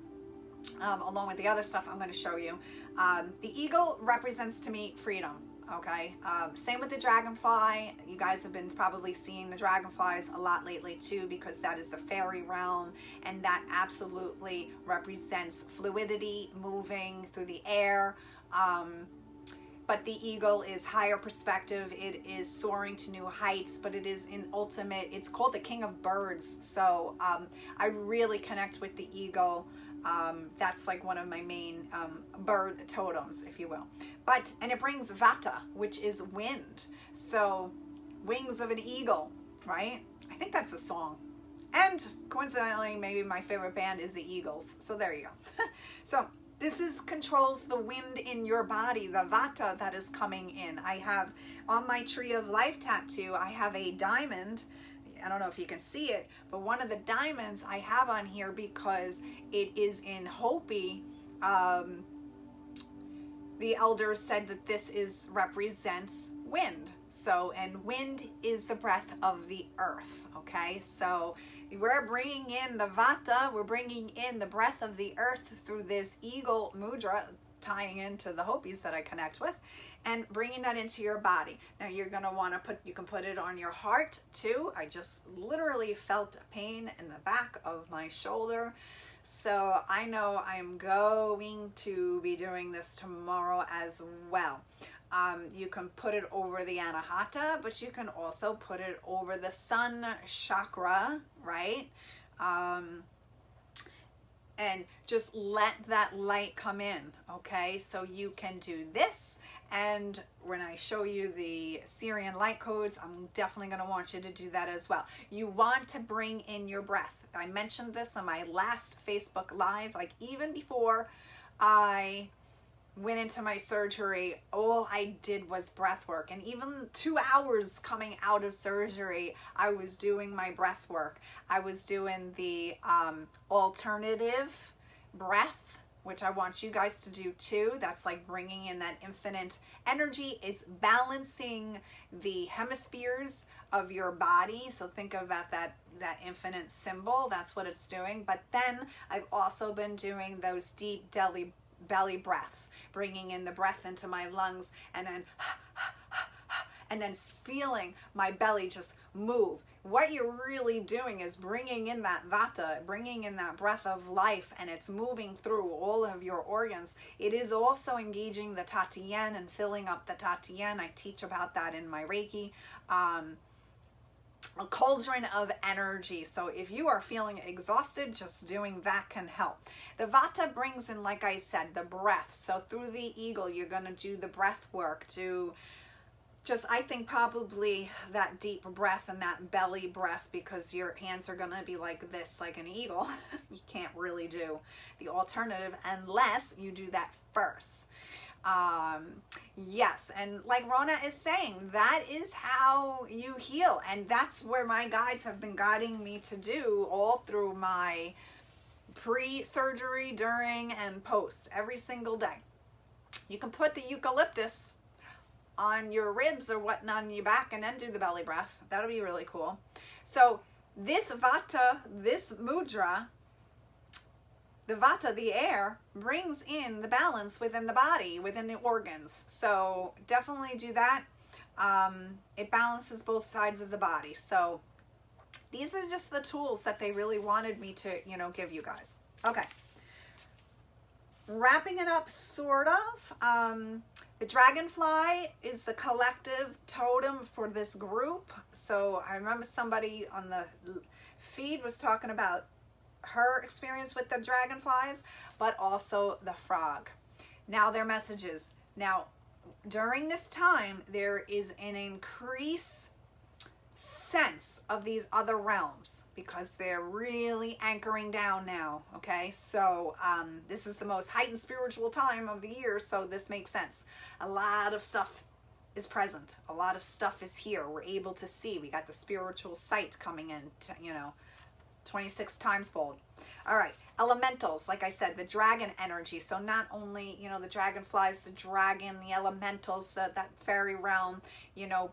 along with the other stuff I'm going to show you. The eagle represents to me freedom. Okay, same with the dragonfly. You guys have been probably seeing the dragonflies a lot lately too, because that is the fairy realm, and that absolutely represents fluidity, moving through the air. But the eagle is higher perspective. It is soaring to new heights, but it is in ultimate, it's called the king of birds. So I really connect with the eagle. That's like one of my main bird totems, if you will. And it brings vata, which is wind. So wings of an eagle, right? I think that's a song. And coincidentally, maybe my favorite band is the Eagles. So there you go. So this controls the wind in your body, the vata that is coming in. I have on my Tree of Life tattoo, I have a diamond. I don't know if you can see it, but one of the diamonds I have on here because it is in Hopi. The elders said that this represents wind. So, and wind is the breath of the earth, okay? So we're bringing in the vata, we're bringing in the breath of the earth through this eagle mudra, tying into the Hopis that I connect with, and bringing that into your body. Now you're going to want to you can put it on your heart too. I just literally felt a pain in the back of my shoulder. So I know I'm going to be doing this tomorrow as well. You can put it over the anahata, but you can also put it over the sun chakra, right? And just let that light come in, okay? So you can do this, and when I show you the Sirian light codes, I'm definitely going to want you to do that as well. You want to bring in your breath. I mentioned this on my last Facebook Live, like even before I went into my surgery, all I did was breath work. And even 2 hours coming out of surgery, I was doing my breath work. I was doing the alternative breath, which I want you guys to do too. That's like bringing in that infinite energy. It's balancing the hemispheres of your body. So think about that infinite symbol. That's what it's doing. But then I've also been doing those deep belly breaths, bringing in the breath into my lungs, and then feeling my belly just move. What you're really doing is bringing in that vata, bringing in that breath of life, and it's moving through all of your organs. It is also engaging the Tatian and filling up the Tatian. I teach about that in my Reiki. A cauldron of energy. So if you are feeling exhausted, just doing that can help. The vata brings in, like I said, the breath. So through the eagle, you're going to do the breath work to just, I think probably that deep breath and that belly breath, because your hands are going to be like this, like an eagle. You can't really do the alternative unless you do that first. Yes, and like Rona is saying, that is how you heal, and that's where my guides have been guiding me to do all through my pre-surgery, during, and post, every single day. You can put the eucalyptus on your ribs or whatnot on your back and then do the belly breath. That'll be really cool. So this vata, this mudra, the vata, the air, brings in the balance within the body, within the organs. So definitely do that. It balances both sides of the body. So these are just the tools that they really wanted me to, give you guys. Okay. Wrapping it up, sort of. The dragonfly is the collective totem for this group. So I remember somebody on the feed was talking about her experience with the dragonflies, but also the frog. Now their messages. Now, during this time, there is an increased sense of these other realms because they're really anchoring down now, okay? So this is the most heightened spiritual time of the year, so this makes sense. A lot of stuff is present. A lot of stuff is here. We're able to see. We got the spiritual sight coming in, 26 times fold. All right, elementals, like I said, the dragon energy. So not only, the dragonflies, the dragon, the elementals, that fairy realm,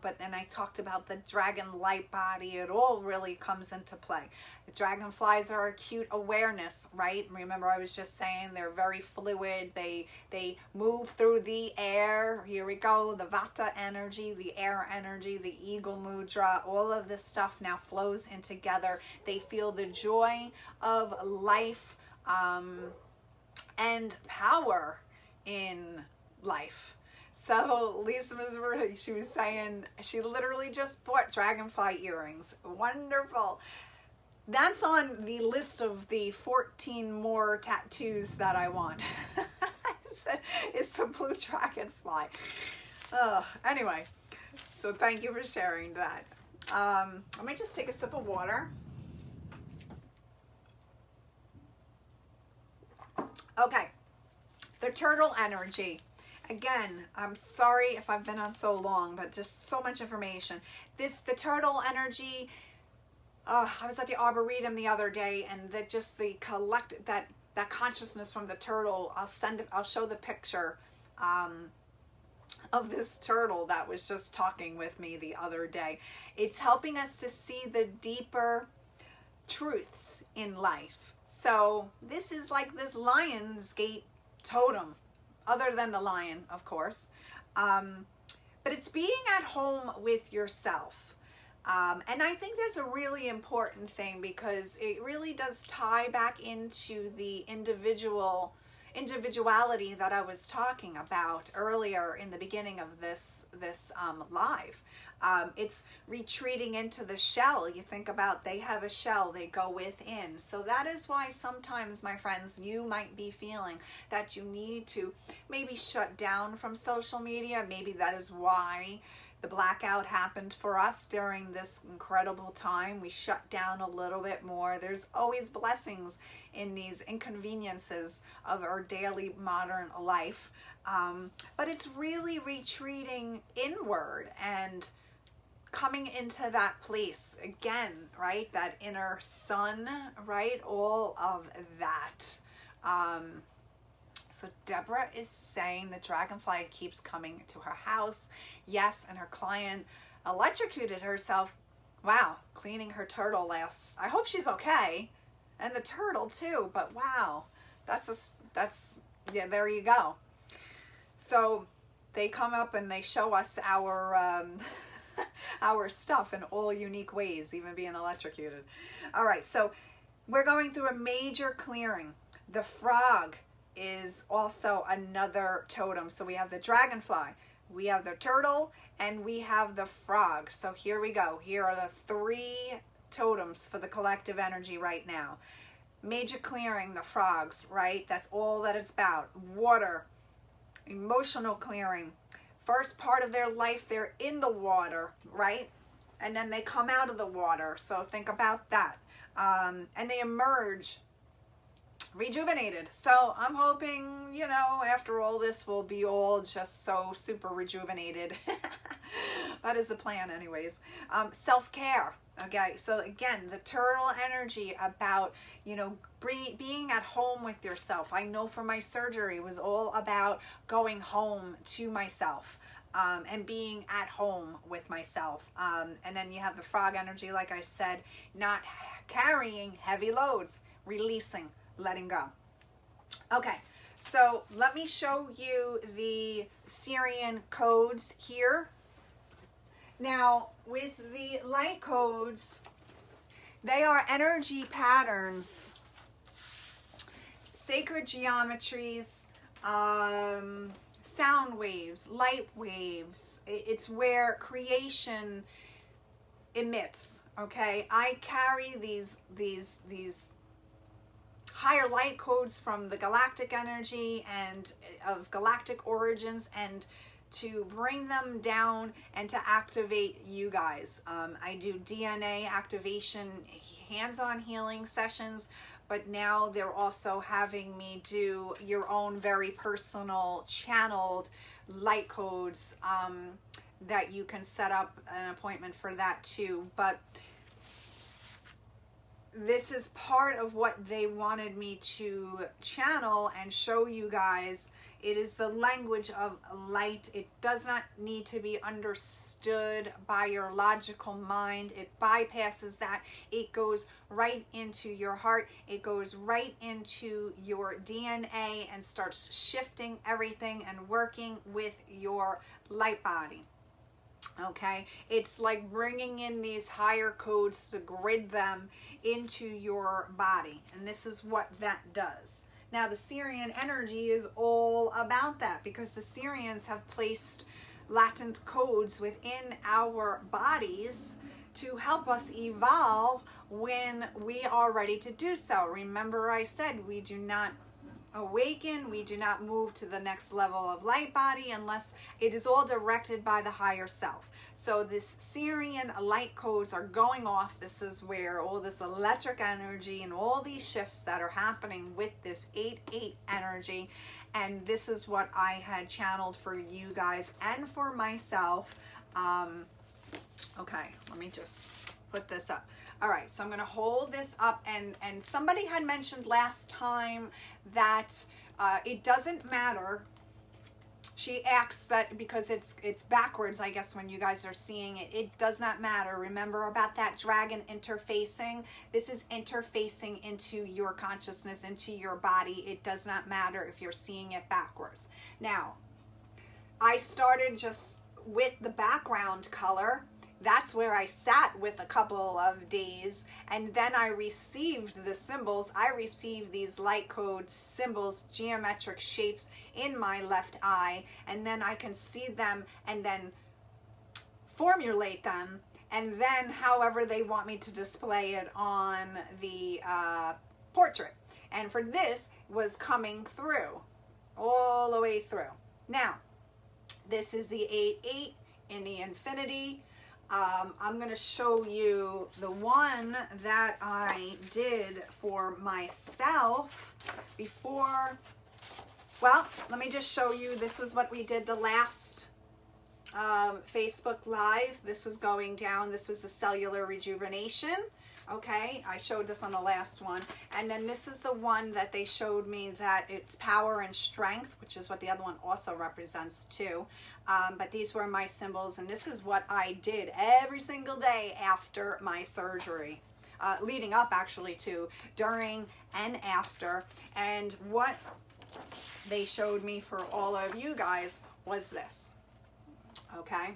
but then I talked about the dragon light body. It all really comes into play. The dragonflies are acute awareness, right? Remember, I was just saying they're very fluid. They move through the air. Here we go. The vata energy, the air energy, the eagle mudra, all of this stuff now flows in together. They feel the joy of life and power in life. So Lisa Missouri, she was saying she literally just bought dragonfly earrings. Wonderful. That's on the list of the 14 more tattoos that I want. It's the blue dragonfly. Anyway, so thank you for sharing that. Let me just take a sip of water. Okay, the turtle energy. Again, I'm sorry if I've been on so long, but just so much information. The turtle energy, I was at the Arboretum the other day, and that consciousness from the turtle, I'll show the picture of this turtle that was just talking with me the other day. It's helping us to see the deeper truths in life. So this is like this lionsgate totem, other than the lion, of course. But it's being at home with yourself. And I think that's a really important thing, because it really does tie back into the individuality that I was talking about earlier in the beginning of this live. It's retreating into the shell. You think about, they have a shell, they go within. So that is why sometimes, my friends, you might be feeling that you need to maybe shut down from social media. Maybe that is why the blackout happened for us during this incredible time. We shut down a little bit more. There's always blessings in these inconveniences of our daily modern life. But it's really retreating inward and coming into that place again, right? That inner sun, right? All of that. So Deborah is saying the dragonfly keeps coming to her house. Yes, and her client electrocuted herself. Wow, cleaning her turtle last. I hope she's okay. And the turtle too, but wow. Yeah, there you go. So they come up and they show us our our stuff in all unique ways, even being electrocuted. All right, so we're going through a major clearing. The frog is also another totem. So we have the dragonfly, we have the turtle, and we have the frog. So here we go. Here are the 3 totems for the collective energy right now. Major clearing, the frogs, right? That's all that it's about. Water, emotional clearing. First part of their life, they're in the water, right? And then they come out of the water. So think about that. And they emerge rejuvenated. So I'm hoping, after all this, we'll be all just so super rejuvenated. That is the plan anyways. Self-care. Okay, so again, the turtle energy about, being at home with yourself. I know for my surgery, it was all about going home to myself, and being at home with myself. And then you have the frog energy, like I said, not carrying heavy loads, releasing, letting go. Okay, so let me show you the Sirian codes here. Now, with the light codes, they are energy patterns, sacred geometries, sound waves, light waves. It's where creation emits, okay? I carry these higher light codes from the galactic energy and of galactic origins, and to bring them down and to activate you guys. I do DNA activation, hands-on healing sessions, but now they're also having me do your own very personal channeled light codes, that you can set up an appointment for that too. But this is part of what they wanted me to channel and show you guys. It is the language of light. It does not need to be understood by your logical mind. It bypasses that. It goes right into your heart. It goes right into your DNA and starts shifting everything and working with your light body. Okay, it's like bringing in these higher codes to grid them into your body, and this is what that does. Now the Sirian energy is all about that, because the Sirians have placed latent codes within our bodies to help us evolve when we are ready to do so. Remember, I said we do not awaken, we do not move to the next level of light body unless it is all directed by the higher self. So this Sirian light codes are going off. This is where all this electric energy and all these shifts that are happening with this 8-8 energy, and this is what I had channeled for you guys and for myself. Okay, let me just put this up. All right, so I'm going to hold this up, and somebody had mentioned last time that it doesn't matter. She asks that because it's backwards, I guess, when you guys are seeing it. It does not matter. Remember about that dragon interfacing? This is interfacing into your consciousness, into your body. It does not matter if you're seeing it backwards. Now, I started just with the background color. That's where I sat with a couple of days, and then I received the symbols. I received these light code symbols, geometric shapes in my left eye, and then I can see them and then formulate them, and then however they want me to display it on the portrait. And for this was coming through, all the way through. Now, this is the 8-8 in the infinity. I'm going to show you the one that I did for myself before. Well, let me just show you. This was what we did the last Facebook Live. This was going down. This was the cellular rejuvenation. Okay, I showed this on the last one. And then this is the one that they showed me that it's power and strength, which is what the other one also represents too. But these were my symbols, and this is what I did every single day after my surgery, leading up actually to, during, and after. And what they showed me for all of you guys was this. Okay,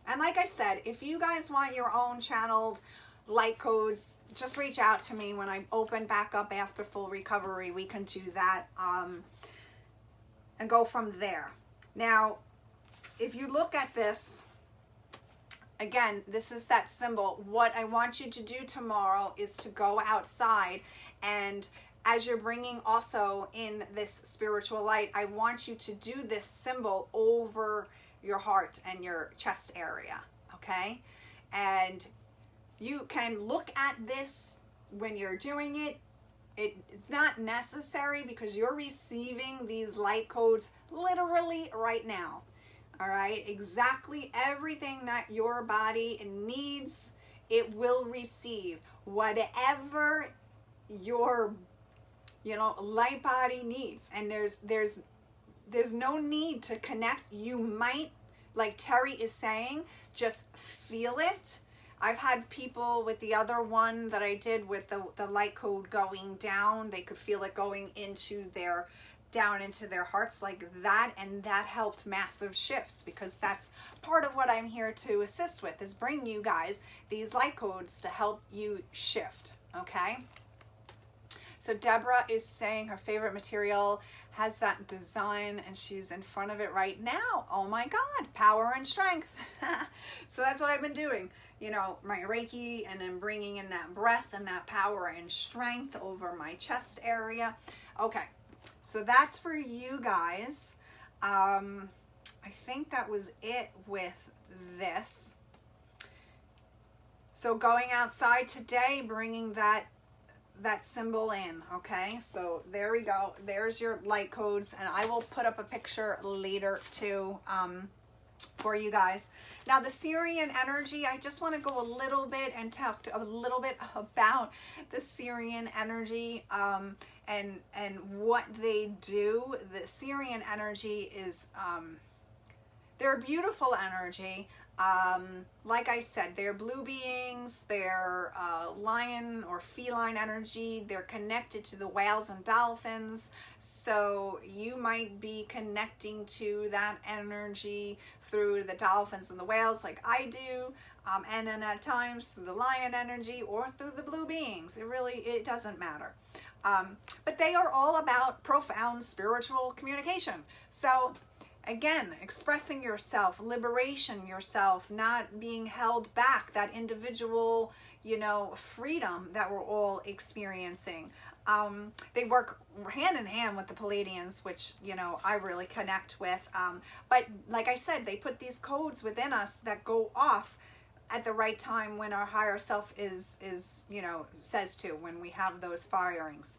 and like I said, if you guys want your own channeled light codes, just reach out to me. When I open back up after full recovery, we can do that and go from there. Now, if you look at this, again, this is that symbol. What I want you to do tomorrow is to go outside, and as you're bringing also in this spiritual light, I want you to do this symbol over your heart and your chest area, okay? And you can look at this when you're doing it. It's not necessary because you're receiving these light codes literally right now. All right, exactly everything that your body needs, it will receive. Whatever your, light body needs. And there's no need to connect. You might, like Terry is saying, just feel it. I've had people with the other one that I did with the light code going down. They could feel it going down into their hearts like that, and that helped massive shifts, because that's part of what I'm here to assist with, is bring you guys these light codes to help you shift, okay? So Deborah is saying her favorite material has that design, and she's in front of it right now. Oh my God, power and strength. So that's what I've been doing, my Reiki, and then bringing in that breath and that power and strength over my chest area. Okay. So that's for you guys. I think that was it with this. So going outside today, bringing that symbol in, okay? So there we go. There's your light codes, and I will put up a picture later too for you guys. Now the Sirian energy, I just want to go a little bit and talk a little bit about the Sirian energy and what they do. The Sirian energy is they're a beautiful energy. Like I said, they're blue beings, they're lion or feline energy, they're connected to the whales and dolphins, so you might be connecting to that energy through the dolphins and the whales like I do, and then at times through the lion energy or through the blue beings. It doesn't matter. But they are all about profound spiritual communication. So again, expressing yourself, liberation yourself, not being held back, that individual, freedom that we're all experiencing. They work hand in hand with the Palladians, which, I really connect with. But like I said, they put these codes within us that go off at the right time when our higher self is says to, when we have those firings.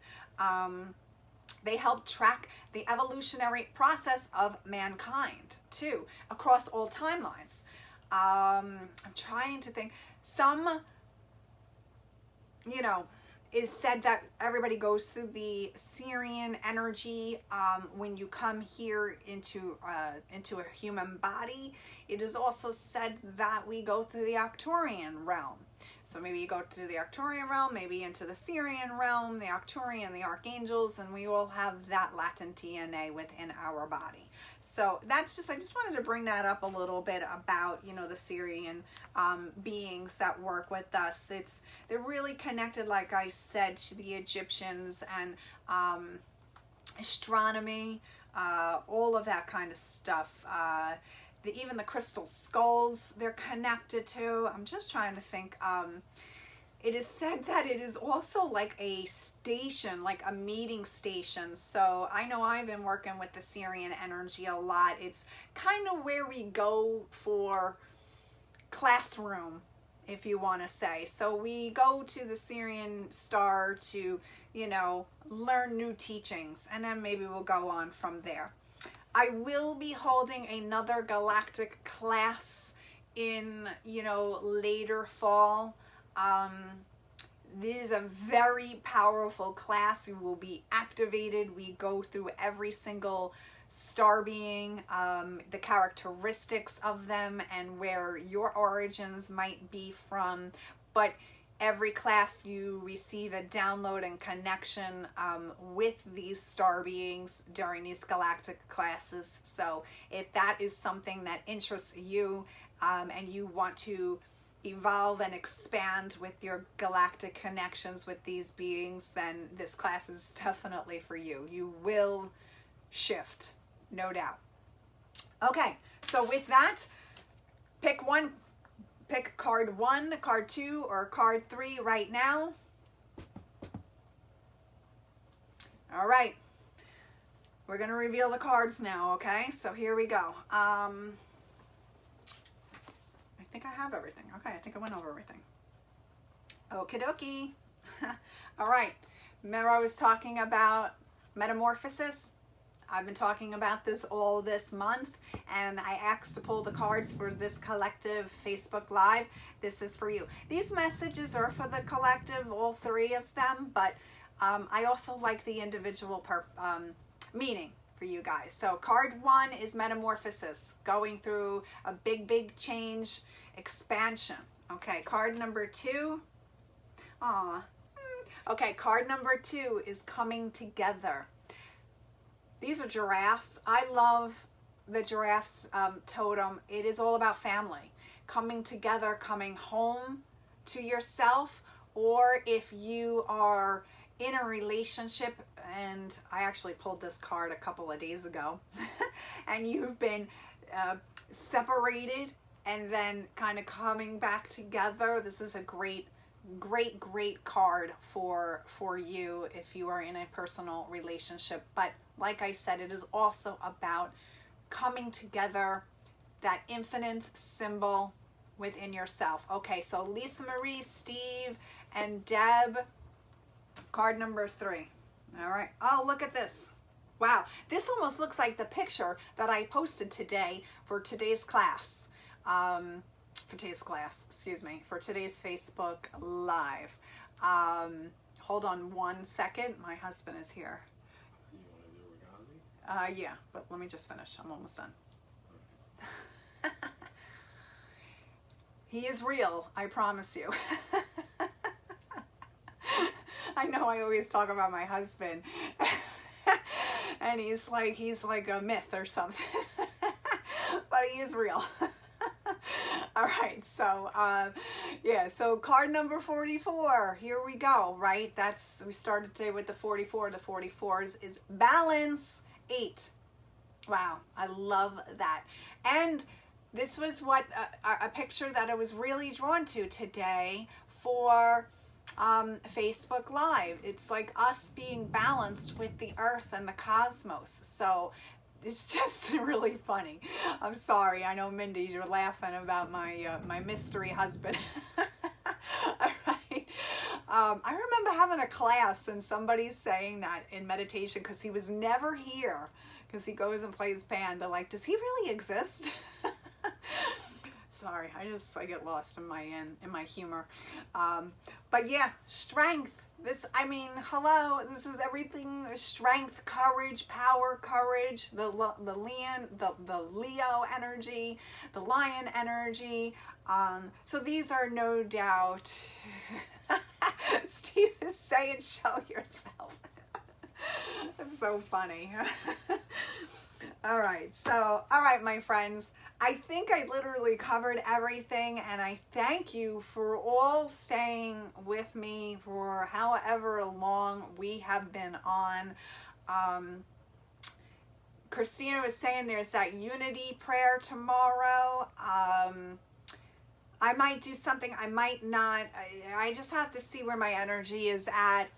They help track the evolutionary process of mankind, too, across all timelines. I'm trying to think. Some, is said that everybody goes through the Sirian energy when you come here into a human body. It is also said that we go through the Arcturian realm. So maybe you go to the Arcturian realm, maybe into the Sirian realm, the Arcturian, the archangels, and we all have that latent DNA within our body. So that's I just wanted to bring that up a little bit about, the Sirian beings that work with us. They're really connected, like I said, to the Egyptians and astronomy, all of that kind of stuff. Even the crystal skulls, they're connected to. I'm just trying to think. It is said that it is also like a station, like a meeting station. So I know I've been working with the Sirian energy a lot. It's kind of where we go for classroom, if you want to say. So we go to the Sirian star to, learn new teachings, and then maybe we'll go on from there. I will be holding another galactic class in, later fall. This is a very powerful class. You will be activated. We go through every single star being, the characteristics of them, and where your origins might be from. But every class you receive a download and connection with these star beings during these galactic classes. So if that is something that interests you, and you want to evolve and expand with your galactic connections with these beings, then this class is definitely for you. You will shift, no doubt. Okay, so with that, pick card 1, card 2, or card 3 right now. All right, we're going to reveal the cards now, okay? So here we go. I think I have everything. Okay, I think I went over everything. Okie dokie. All right, remember I was talking about metamorphosis? I've been talking about this all this month, and I asked to pull the cards for this collective Facebook Live. This is for you. These messages are for the collective, all 3 of them, but I also like the individual meaning for you guys. So card 1 is metamorphosis, going through a big change, expansion. Okay, card number 2. Okay, card number 2 is coming together. These are giraffes. I love the giraffe's totem. It is all about family, coming together, coming home to yourself, or if you are in a relationship, and I actually pulled this card a couple of days ago, and you've been separated and then kind of coming back together. This is a great card for you if you are in a personal relationship. But like I said, it is also about coming together, that infinite symbol within yourself. Okay, so Lisa Marie, Steve, and Deb, card number 3. All right. Oh, look at this. Wow, this almost looks like the picture that I posted today for today's class. For today's Facebook Live. Hold on 1 second. My husband is here. You want to do Ragazi? Yeah, but let me just finish. I'm almost done. He is real, I promise you. I know I always talk about my husband. And he's like a myth or something. But he is real. All right, so yeah, so card number 44, here we go, right? We started today with the 44. The 44 is balance 8. Wow, I love that. And this was what a picture that I was really drawn to today for Facebook Live. It's like us being balanced with the earth and the cosmos. So it's just really funny. I'm sorry. I know, Mindy, you're laughing about my mystery husband. All right. I remember having a class and somebody saying that in meditation because he was never here because he goes and plays band. They're like, does he really exist? Sorry, I get lost in my humor. But yeah, strength. Hello, this is everything: strength, courage, power, courage, the Leo energy, the lion energy. So these are no doubt. Steve is saying, show yourself. It's so funny. All right, my friends. I think I literally covered everything, and I thank you for all staying with me for however long we have been on. Christina was saying there's that unity prayer tomorrow. I might do something, I might not. I just have to see where my energy is at,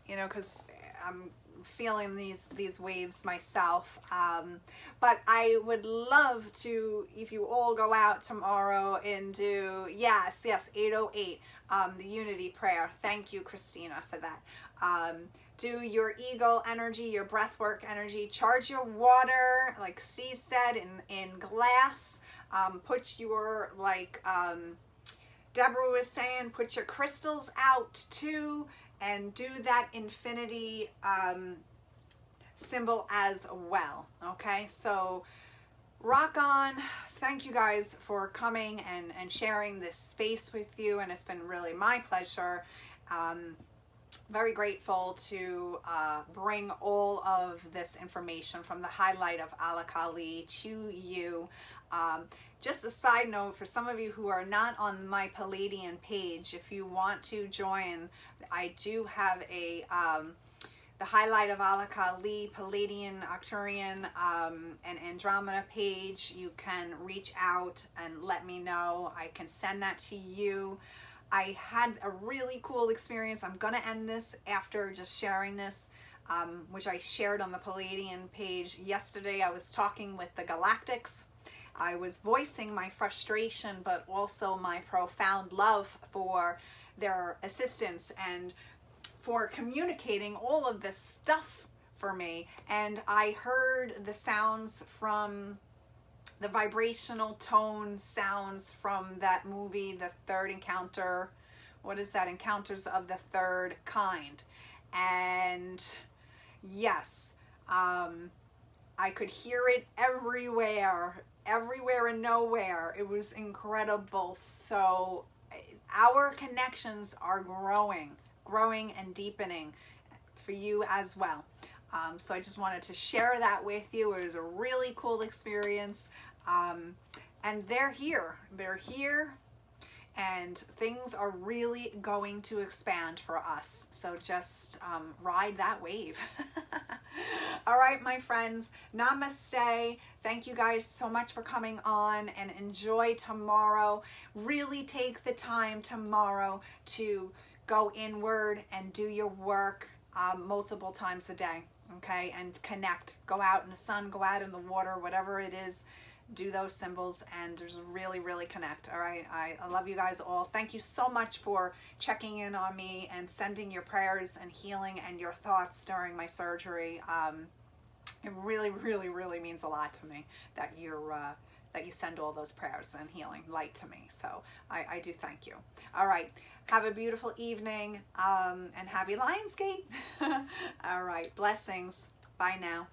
because I'm feeling these waves myself, but I would love to, if you all go out tomorrow and do 808, the unity prayer. Thank you, Christina, for that. Do your eagle energy, your breathwork energy, charge your water, like Steve said, in glass. Put your, Deborah was saying, put your crystals out too, and do that infinity symbol as well. Okay, so rock on. Thank you guys for coming and sharing this space with you, and it's been really my pleasure. Very grateful to bring all of this information from the Highlight of Alakali to you. Just a side note, for some of you who are not on my Palladian page, if you want to join, I do have the Highlight of Alakali, Palladian, Arcturian, and Andromeda page. You can reach out and let me know. I can send that to you. I had a really cool experience. I'm going to end this after just sharing this, which I shared on the Palladian page. Yesterday I was talking with the Galactics. I was voicing my frustration, but also my profound love for their assistance and for communicating all of this stuff for me. And I heard the sounds from the vibrational tone sounds from that movie, The Third Encounter. What is that? Encounters of the Third Kind. And yes, I could hear it everywhere and nowhere. It was incredible. So our connections are growing and deepening for you as well. So I just wanted to share that with you. It was a really cool experience. And they're here, and things are really going to expand for us. So just ride that wave. All right, my friends, namaste. Thank you guys so much for coming on, and enjoy tomorrow. Really take the time tomorrow to go inward and do your work multiple times a day, okay? And connect. Go out in the sun, go out in the water, whatever it is. Do those symbols and just really, really connect. All right. I love you guys all. Thank you so much for checking in on me and sending your prayers and healing and your thoughts during my surgery. It really, really, really means a lot to me that that you send all those prayers and healing light to me. So I do thank you. All right. Have a beautiful evening and happy Lionsgate. All right. Blessings. Bye now.